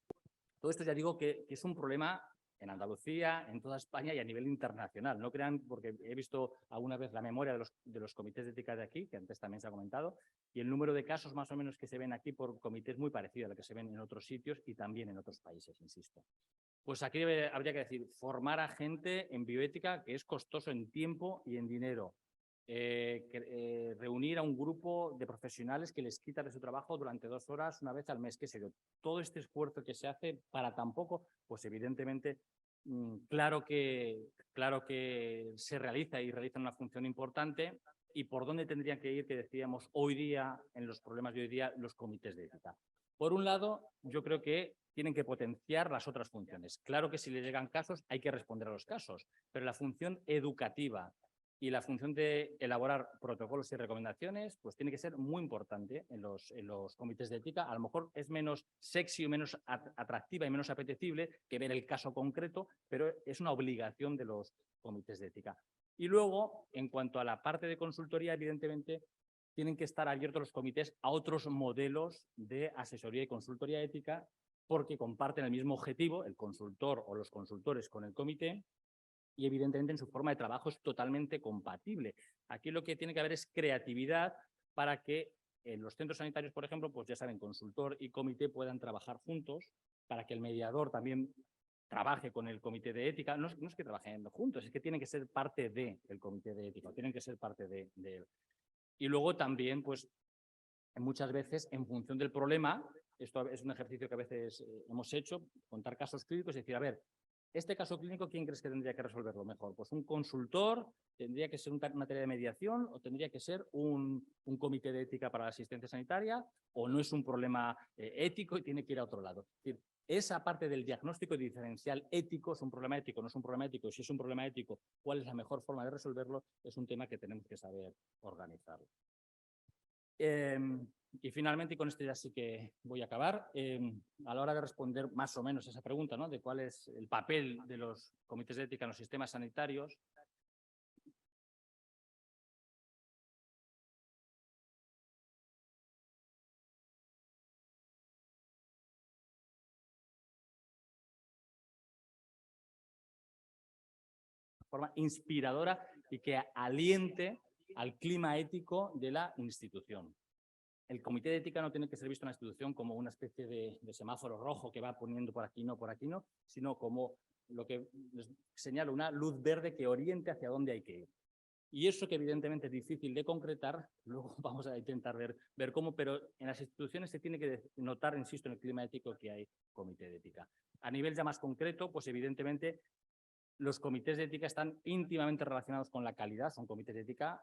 todo esto ya digo que es un problema en Andalucía, en toda España y a nivel internacional. No crean, porque he visto alguna vez la memoria de los comités de ética de aquí, que antes también se ha comentado, y el número de casos más o menos que se ven aquí por comités muy parecido a lo que se ven en otros sitios y también en otros países, insisto. Pues aquí habría que decir, formar a gente en bioética, que es costoso en tiempo y en dinero. Reunir a un grupo de profesionales que les quita de su trabajo durante 2 horas, una vez al mes, qué sé yo. Todo este esfuerzo que se hace para tan poco, pues evidentemente, claro que se realiza y realiza una función importante. ¿Y por dónde tendrían que ir, que decíamos hoy día, en los problemas de hoy día, los comités de ética? Por un lado, yo creo que tienen que potenciar las otras funciones. Claro que si les llegan casos hay que responder a los casos, pero la función educativa, Y la función de elaborar protocolos y recomendaciones pues tiene que ser muy importante en los comités de ética. A lo mejor es menos sexy o menos atractiva y menos apetecible que ver el caso concreto, pero es una obligación de los comités de ética. Y luego, en cuanto a la parte de consultoría, evidentemente, tienen que estar abiertos los comités a otros modelos de asesoría y consultoría ética porque comparten el mismo objetivo, el consultor o los consultores con el comité, y evidentemente en su forma de trabajo es totalmente compatible. Aquí lo que tiene que haber es creatividad para que en los centros sanitarios, por ejemplo, pues ya saben, consultor y comité puedan trabajar juntos, para que el mediador también trabaje con el comité de ética. No es que trabajen juntos, es que tienen que ser parte del comité de ética, tienen que ser parte de él. Y luego también, pues, muchas veces, en función del problema, esto es un ejercicio que a veces hemos hecho, contar casos clínicos y decir, a ver, este caso clínico, ¿quién crees que tendría que resolverlo mejor? Pues un consultor, tendría que ser una tarea de mediación o tendría que ser un comité de ética para la asistencia sanitaria o no es un problema ético y tiene que ir a otro lado. Es decir, esa parte del diagnóstico diferencial ético, es un problema ético, no es un problema ético, si es un problema ético, ¿cuál es la mejor forma de resolverlo? Es un tema que tenemos que saber organizarlo. Y finalmente, y con esto ya sí que voy a acabar, a la hora de responder más o menos esa pregunta, ¿no?, de cuál es el papel de los comités de ética en los sistemas sanitarios, de forma inspiradora y que aliente al clima ético de la institución. El comité de ética no tiene que ser visto en la institución como una especie de semáforo rojo que va poniendo por aquí no, sino como lo que les señalo, una luz verde que oriente hacia dónde hay que ir. Y eso que evidentemente es difícil de concretar, luego vamos a intentar ver cómo, pero en las instituciones se tiene que notar, insisto, en el clima ético que hay comité de ética. A nivel ya más concreto, pues evidentemente los comités de ética están íntimamente relacionados con la calidad, son comités de ética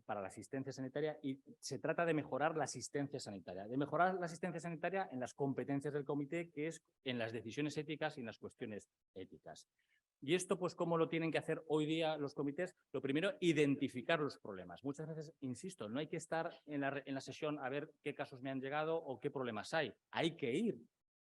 para la asistencia sanitaria y se trata de mejorar la asistencia sanitaria, en las competencias del comité, que es en las decisiones éticas y en las cuestiones éticas. Y esto, pues, ¿cómo lo tienen que hacer hoy día los comités? Lo primero, identificar los problemas. Muchas veces, insisto, no hay que estar en la sesión a ver qué casos me han llegado o qué problemas hay. Hay que ir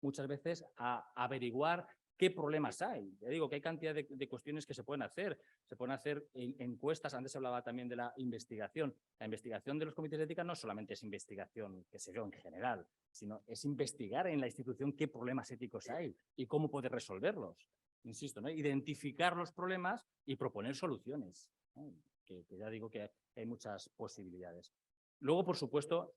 muchas veces a averiguar qué problemas hay. Ya digo que hay cantidad de cuestiones que se pueden hacer. Se pueden hacer encuestas. Antes se hablaba también de la investigación. La investigación de los comités de ética no solamente es investigación, qué sé yo, en general, sino es investigar en la institución qué problemas éticos hay y cómo poder resolverlos. Insisto, ¿no?, identificar los problemas y proponer soluciones, ¿no?, que ya digo que hay muchas posibilidades. Luego, por supuesto,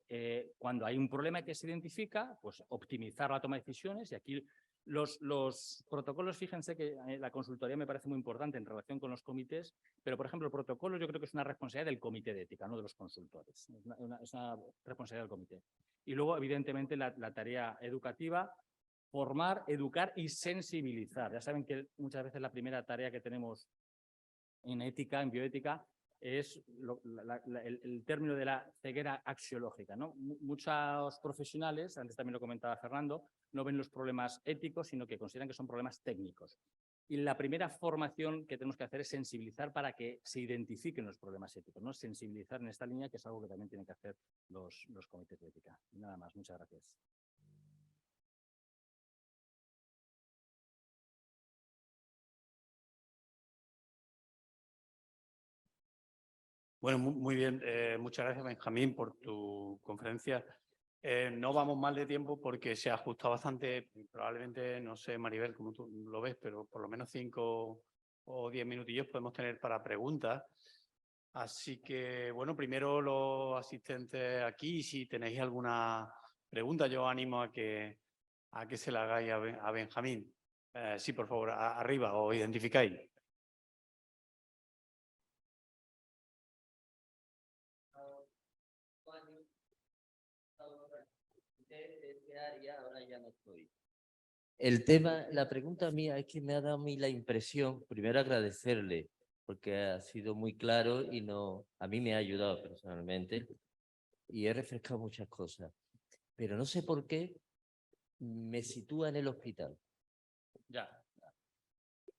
cuando hay un problema que se identifica, pues optimizar la toma de decisiones, y aquí los protocolos, fíjense que la consultoría me parece muy importante en relación con los comités, pero, por ejemplo, el protocolo yo creo que es una responsabilidad del comité de ética, no de los consultores. Es una responsabilidad del comité. Y luego, evidentemente, la tarea educativa, formar, educar y sensibilizar. Ya saben que muchas veces la primera tarea que tenemos en ética, en bioética, es el término de la ceguera axiológica, ¿no? Muchos profesionales, antes también lo comentaba Fernando, no ven los problemas éticos, sino que consideran que son problemas técnicos. Y la primera formación que tenemos que hacer es sensibilizar para que se identifiquen los problemas éticos, ¿no? Sensibilizar en esta línea, que es algo que también tienen que hacer los comités de ética. Y nada más, muchas gracias. Bueno, muy bien. Muchas gracias, Benjamín, por tu conferencia. No vamos mal de tiempo porque se ajusta bastante, probablemente, no sé, Maribel, cómo tú lo ves, pero por lo menos 5 o 10 minutillos podemos tener para preguntas. Así que, bueno, primero los asistentes aquí, si tenéis alguna pregunta, yo os animo a que se la hagáis a Benjamín. Sí, por favor, arriba, os identificáis. Ahora ya no estoy. El tema, la pregunta mía es que me ha dado a mí la impresión, primero agradecerle, porque ha sido muy claro y a mí me ha ayudado personalmente y he refrescado muchas cosas, pero no sé por qué me sitúa en el hospital. Ya.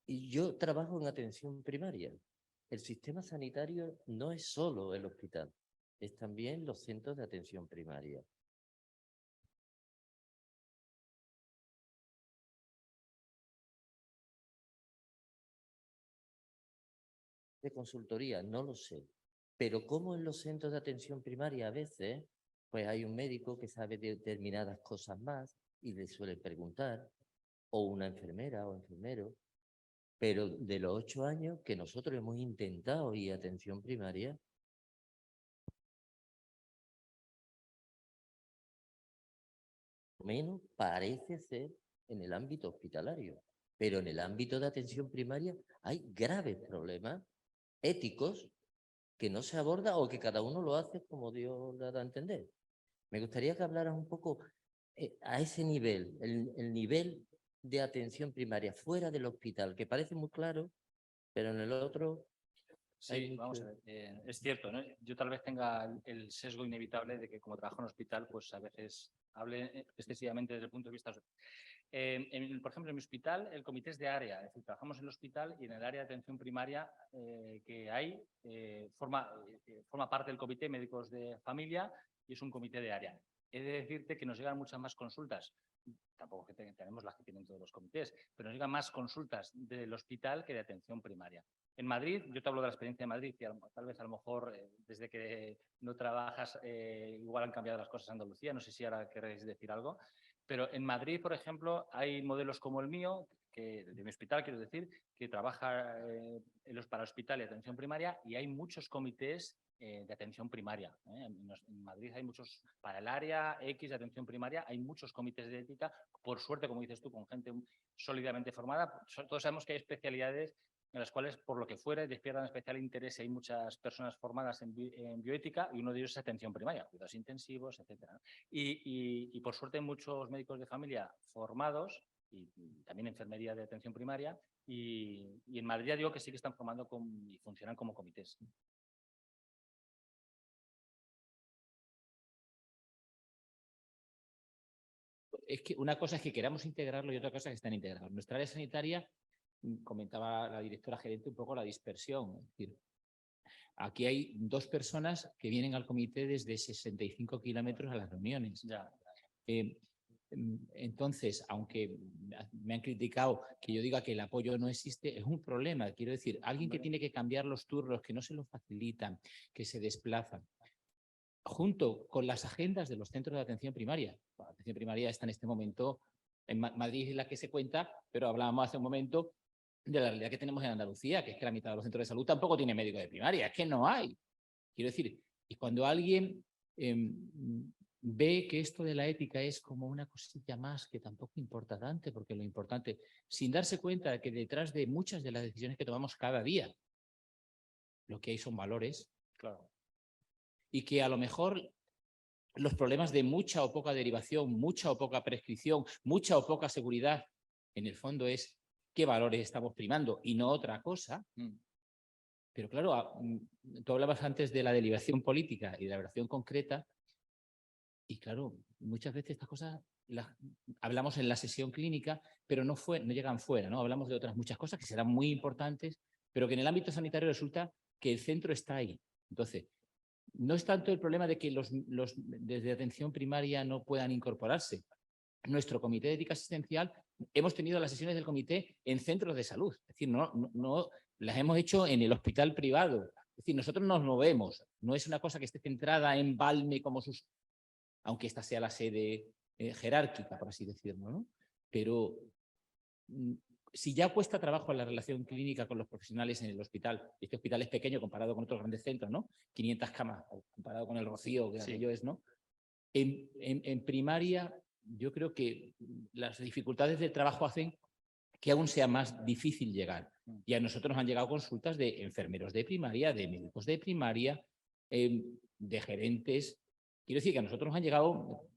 Y yo trabajo en atención primaria el sistema sanitario no es solo el hospital, es también los centros de atención primaria. De consultoría, no lo sé. Pero como en los centros de atención primaria a veces, pues hay un médico que sabe determinadas cosas más y le suele preguntar, o una enfermera o enfermero. Pero de los 8 años que nosotros hemos intentado ir a atención primaria, menos parece ser en el ámbito hospitalario. Pero en el ámbito de atención primaria hay graves problemas éticos que no se aborda o que cada uno lo hace como Dios le da a entender. Me gustaría que hablaras un poco a ese nivel, el nivel de atención primaria fuera del hospital, que parece muy claro, pero en el otro... Sí, vamos a ver. Es cierto, ¿no? Yo tal vez tenga el sesgo inevitable de que como trabajo en hospital, pues a veces hable excesivamente desde el punto de vista... por ejemplo, en mi hospital, el comité es de área, es decir, trabajamos en el hospital y en el área de atención primaria que hay, forma parte del comité médicos de familia y es un comité de área. He de decirte que nos llegan muchas más consultas, tampoco que tenemos las que tienen todos los comités, pero nos llegan más consultas del hospital que de atención primaria. En Madrid, yo te hablo de la experiencia de Madrid y tal vez a lo mejor desde que no trabajas igual han cambiado las cosas en Andalucía, no sé si ahora queréis decir algo, pero en Madrid, por ejemplo, hay modelos como el mío, de mi hospital quiero decir, que trabaja para hospital y atención primaria y hay muchos comités de atención primaria. En Madrid hay muchos, para el área X de atención primaria, hay muchos comités de ética, por suerte, como dices tú, con gente sólidamente formada. Todos sabemos que hay especialidades en las cuales, por lo que fuere, despiertan especial interés y hay muchas personas formadas en bioética y uno de ellos es atención primaria, cuidados intensivos, etcétera. Y por suerte hay muchos médicos de familia formados y también enfermería de atención primaria y en Madrid ya digo que sí que están formando y funcionan como comités. Es que una cosa es que queramos integrarlo y otra cosa es que estén integrados. Nuestra área sanitaria, comentaba la directora gerente un poco la dispersión. Es decir, aquí hay 2 personas que vienen al comité desde 65 kilómetros a las reuniones. Ya. Entonces, aunque me han criticado que yo diga que el apoyo no existe, es un problema. Quiero decir, alguien que tiene que cambiar los turnos, que no se lo facilitan, que se desplazan, junto con las agendas de los centros de atención primaria. La atención primaria está en este momento, en Madrid es la que se cuenta, pero hablábamos hace un momento de la realidad que tenemos en Andalucía, que es que la mitad de los centros de salud tampoco tiene médico de primaria, es que no hay. Quiero decir, y cuando alguien ve que esto de la ética es como una cosilla más que tampoco importa tanto, porque lo importante, sin darse cuenta de que detrás de muchas de las decisiones que tomamos cada día, lo que hay son valores, claro. Y que a lo mejor los problemas de mucha o poca derivación, mucha o poca prescripción, mucha o poca seguridad, en el fondo es qué valores estamos primando y no otra cosa. Pero claro, tú hablabas antes de la derivación política y de la derivación concreta y claro, muchas veces estas cosas hablamos en la sesión clínica, pero no llegan fuera, ¿no? Hablamos de otras muchas cosas que serán muy importantes, pero que en el ámbito sanitario resulta que el centro está ahí. Entonces, no es tanto el problema de que los desde atención primaria no puedan incorporarse. Nuestro comité de ética asistencial, hemos tenido las sesiones del comité en centros de salud. Es decir, no las hemos hecho en el hospital privado. Es decir, nosotros nos movemos. No es una cosa que esté centrada en Valme como aunque esta sea la sede jerárquica, por así decirlo, ¿no? Pero si ya cuesta trabajo la relación clínica con los profesionales en el hospital, este hospital es pequeño comparado con otros grandes centros, ¿no? 500 camas comparado con el Rocío, que aquello es, ¿no? En primaria, yo creo que las dificultades del trabajo hacen que aún sea más difícil llegar. Y a nosotros nos han llegado consultas de enfermeros de primaria, de médicos de primaria, de gerentes. Quiero decir que a nosotros nos han llegado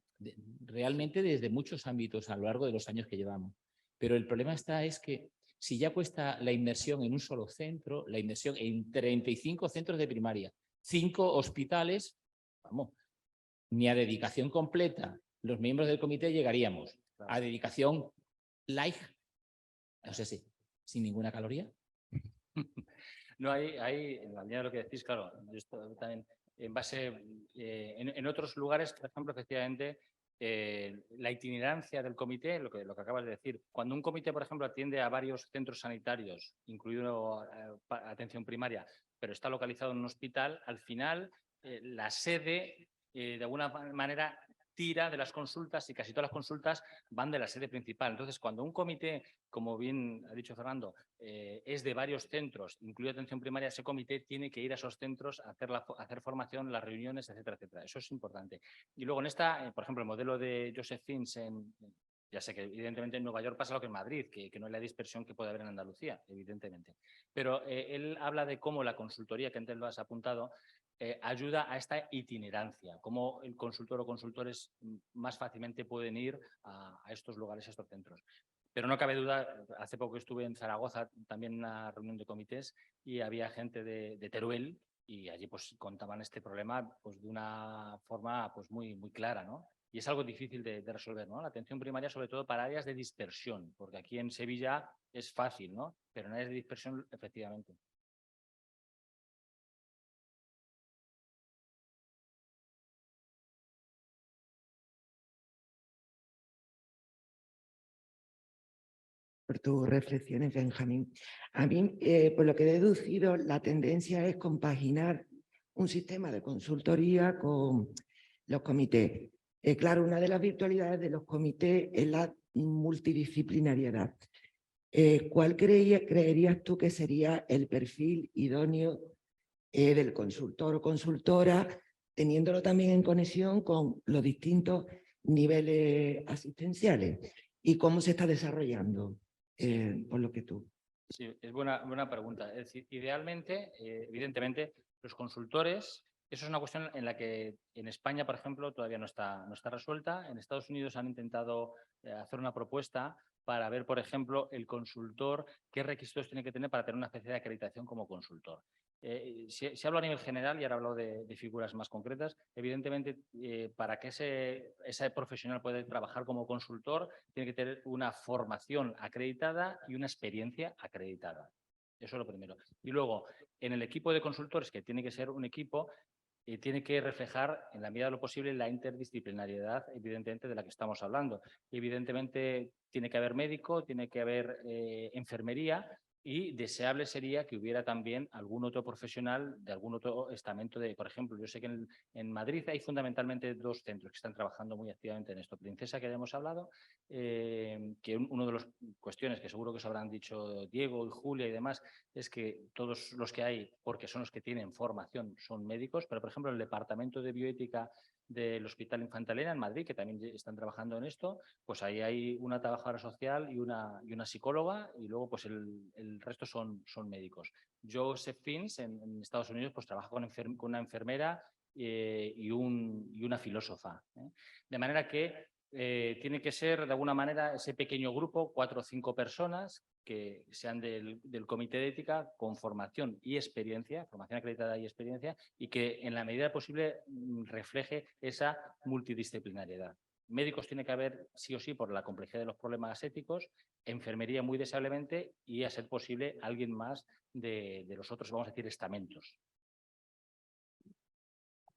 realmente desde muchos ámbitos a lo largo de los años que llevamos. Pero el problema es que si ya cuesta la inmersión en un solo centro, la inmersión en 35 centros de primaria, 5 hospitales, vamos, ni a dedicación completa los miembros del comité llegaríamos. Claro. A dedicación light, no sé si, sin ninguna caloría. No, hay, en la línea de lo que decís, claro, yo esto también en base, en otros lugares, por ejemplo, efectivamente, la itinerancia del comité, lo que acabas de decir, cuando un comité, por ejemplo, atiende a varios centros sanitarios, incluido atención primaria, pero está localizado en un hospital, al final la sede, de alguna manera, tira de las consultas y casi todas las consultas van de la sede principal. Entonces, cuando un comité, como bien ha dicho Fernando, es de varios centros, incluido atención primaria, ese comité tiene que ir a esos centros a hacer formación, las reuniones, etcétera, etcétera. Eso es importante. Y luego en esta, por ejemplo, el modelo de Joseph Fins ya sé que evidentemente en Nueva York pasa lo que en Madrid, que no hay la dispersión que puede haber en Andalucía, evidentemente. Pero él habla de cómo la consultoría, que antes lo has apuntado, ayuda a esta itinerancia, cómo el consultor o consultores más fácilmente pueden ir a estos lugares, a estos centros. Pero no cabe duda, hace poco estuve en Zaragoza también en una reunión de comités y había gente de Teruel y allí pues contaban este problema pues de una forma pues muy clara, ¿no? Y es algo difícil de resolver, ¿no? La atención primaria, sobre todo para áreas de dispersión, porque aquí en Sevilla es fácil, ¿no? Pero en áreas de dispersión, efectivamente. Por tus reflexiones, Benjamín. A mí, por lo que he deducido, la tendencia es compaginar un sistema de consultoría con los comités. Claro, una de las virtualidades de los comités es la multidisciplinariedad. ¿Cuál creerías tú que sería el perfil idóneo del consultor o consultora, teniéndolo también en conexión con los distintos niveles asistenciales? ¿Y cómo se está desarrollando? Por lo que tú. Sí, es buena pregunta. Es decir, idealmente, evidentemente, los consultores, eso es una cuestión en la que en España, por ejemplo, todavía no está resuelta. En Estados Unidos han intentado hacer una propuesta para ver, por ejemplo, el consultor, qué requisitos tiene que tener para tener una especie de acreditación como consultor. Si hablo a nivel general y ahora hablo de figuras más concretas, evidentemente para que ese profesional pueda trabajar como consultor tiene que tener una formación acreditada y una experiencia acreditada. Eso es lo primero. Y luego, en el equipo de consultores, que tiene que ser un equipo, tiene que reflejar, en la medida de lo posible, la interdisciplinariedad, evidentemente, de la que estamos hablando. Evidentemente, tiene que haber médico, tiene que haber enfermería y deseable sería que hubiera también algún otro profesional de algún otro estamento por ejemplo, yo sé que en Madrid hay fundamentalmente dos centros que están trabajando muy activamente en esto. Princesa, que ya hemos hablado, que una de las cuestiones que seguro que os habrán dicho Diego y Julia y demás, es que todos los que hay, porque son los que tienen formación, son médicos, pero por ejemplo el departamento de bioética del Hospital Infanta Elena en Madrid, que también están trabajando en esto, pues ahí hay una trabajadora social y una psicóloga y luego pues el resto son médicos. Joseph Fins en Estados Unidos pues trabaja con una enfermera y una filósofa. De manera que tiene que ser de alguna manera ese pequeño grupo, 4 o 5 personas que sean del comité de ética con formación y experiencia, formación acreditada y experiencia, y que en la medida posible refleje esa multidisciplinariedad. Médicos tiene que haber sí o sí por la complejidad de los problemas éticos, enfermería muy deseablemente y, a ser posible, alguien más de los otros, vamos a decir, estamentos.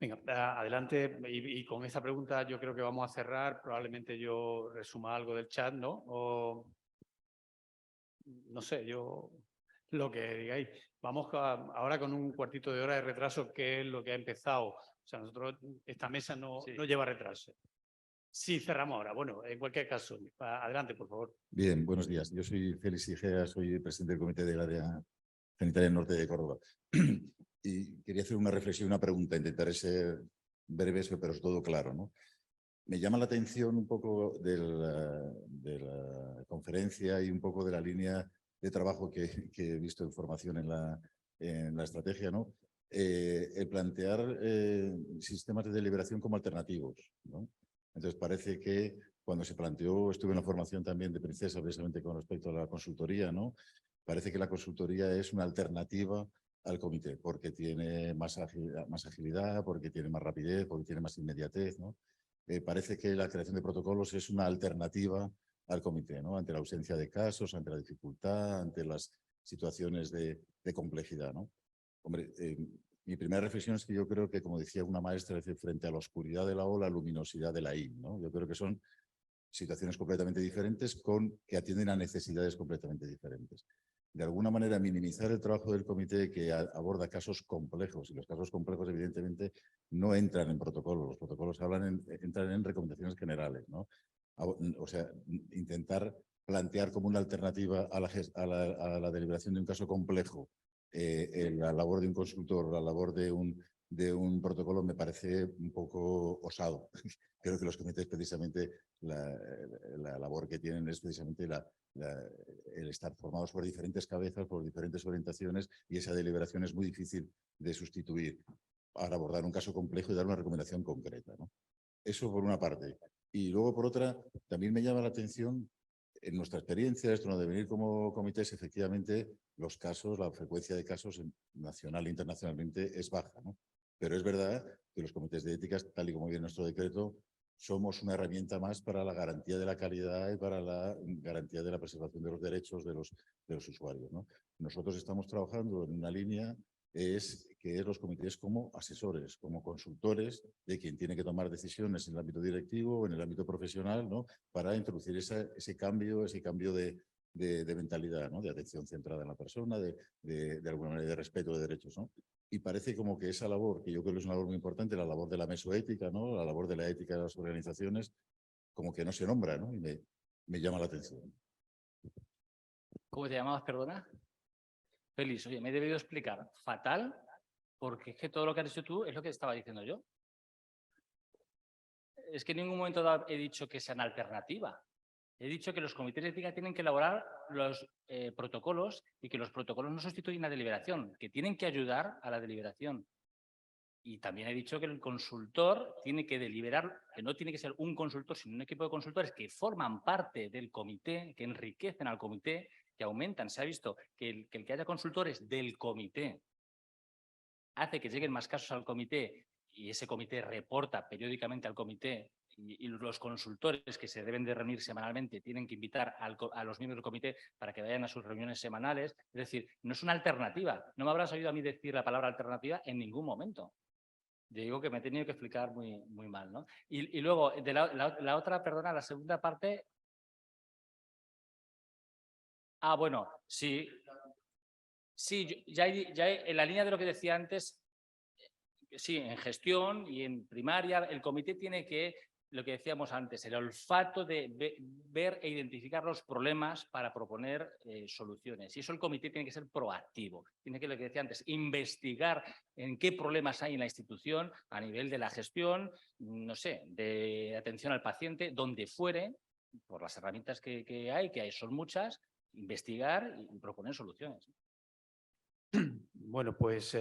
Venga, adelante. Y con esta pregunta yo creo que vamos a cerrar. Probablemente yo resuma algo del chat, ¿no? O no sé, yo lo que digáis. Vamos ahora con un cuartito de hora de retraso, que es lo que ha empezado. O sea, nosotros, esta mesa no lleva retraso. Sí, cerramos ahora. Bueno, en cualquier caso, adelante, por favor. Bien, buenos días. Yo soy Félix Igea, soy presidente del Comité del Área Sanitaria Norte de Córdoba. Y quería hacer una reflexión, una pregunta. Intentaré ser breve, pero es todo claro, ¿no? Me llama la atención un poco de la conferencia y un poco de la línea de trabajo que he visto en formación en la estrategia, ¿no? El plantear sistemas de deliberación como alternativos, ¿no? Entonces parece que cuando se planteó, estuve en la formación también de Princesa, precisamente con respecto a la consultoría, ¿no? Parece que la consultoría es una alternativa al comité, porque tiene más agilidad, porque tiene más rapidez, porque tiene más inmediatez, ¿no? Parece que la creación de protocolos es una alternativa al comité, ¿no? Ante la ausencia de casos, ante la dificultad, ante las situaciones de complejidad, ¿no? Hombre, mi primera reflexión es que yo creo que, como decía una maestra, es decir, frente a la oscuridad de la O, la luminosidad de la I, ¿no? Yo creo que son situaciones completamente diferentes que atienden a necesidades completamente diferentes. De alguna manera, minimizar el trabajo del comité que aborda casos complejos, y los casos complejos, evidentemente, no entran en protocolos. Los protocolos entran en recomendaciones generales, ¿no? O sea, intentar plantear como una alternativa a la deliberación de un caso complejo la labor de un consultor, la labor de un protocolo me parece un poco osado. Creo que los comités precisamente la labor que tienen es precisamente el estar formados por diferentes cabezas, por diferentes orientaciones, y esa deliberación es muy difícil de sustituir para abordar un caso complejo y dar una recomendación concreta, ¿no? Eso por una parte. Y luego, por otra, también me llama la atención, en nuestra experiencia, esto no de venir como comités, efectivamente, los casos, la frecuencia de casos nacional e internacionalmente es baja, ¿no? Pero es verdad que los comités de éticas, tal y como viene nuestro decreto, somos una herramienta más para la garantía de la calidad y para la garantía de la preservación de los derechos de los usuarios, ¿no? Nosotros estamos trabajando en una línea que es los comités como asesores, como consultores de quien tiene que tomar decisiones en el ámbito directivo o en el ámbito profesional, ¿no? Para introducir ese cambio de mentalidad, ¿no? De atención centrada en la persona, de alguna manera de respeto de derechos, ¿no? Y parece como que esa labor, que yo creo que es una labor muy importante, la labor de la mesoética, ¿no? La labor de la ética de las organizaciones, como que no se nombra, ¿no? Y me llama la atención. ¿Cómo te llamabas, perdona? Félix, oye, me he debido explicar fatal, porque es que todo lo que has dicho tú es lo que estaba diciendo yo. Es que en ningún momento he dicho que sean alternativa. He dicho que los comités de ética tienen que elaborar los protocolos y que los protocolos no sustituyen la deliberación, que tienen que ayudar a la deliberación. Y también he dicho que el consultor tiene que deliberar, que no tiene que ser un consultor, sino un equipo de consultores que forman parte del comité, que enriquecen al comité, que aumentan. Se ha visto que el que haya consultores del comité hace que lleguen más casos al comité y ese comité reporta periódicamente al comité y los consultores que se deben de reunir semanalmente tienen que invitar a los miembros del comité para que vayan a sus reuniones semanales. Es decir, no es una alternativa. No me habrás oído a mí decir la palabra alternativa en ningún momento. Yo digo que me he tenido que explicar muy, muy mal, ¿no? Y luego, de la otra, perdona, la segunda parte. Ah, bueno, sí. Sí, ya en la línea de lo que decía antes, sí, en gestión y en primaria, el comité tiene que, lo que decíamos antes, el olfato de ver e identificar los problemas para proponer soluciones. Y eso el comité tiene que ser proactivo. Tiene que, lo que decía antes, investigar en qué problemas hay en la institución a nivel de la gestión, no sé, de atención al paciente, donde fuere, por las herramientas que hay son muchas, investigar y proponer soluciones. Bueno, pues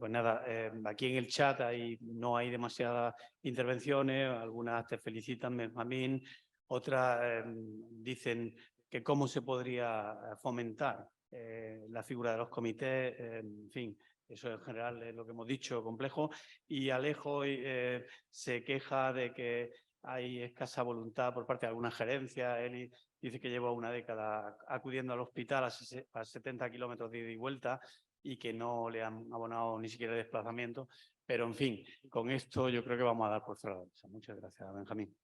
nada, aquí en el chat no hay demasiadas intervenciones, algunas te felicitan, Benjamín, otras dicen que cómo se podría fomentar la figura de los comités, en fin, eso en general es lo que hemos dicho, complejo, y Alejo se queja de que hay escasa voluntad por parte de alguna gerencia, él dice que lleva una década acudiendo al hospital a 70 kilómetros de ida y vuelta, y que no le han abonado ni siquiera el desplazamiento. Pero, en fin, con esto yo creo que vamos a dar por cerrado. Muchas gracias, Benjamín.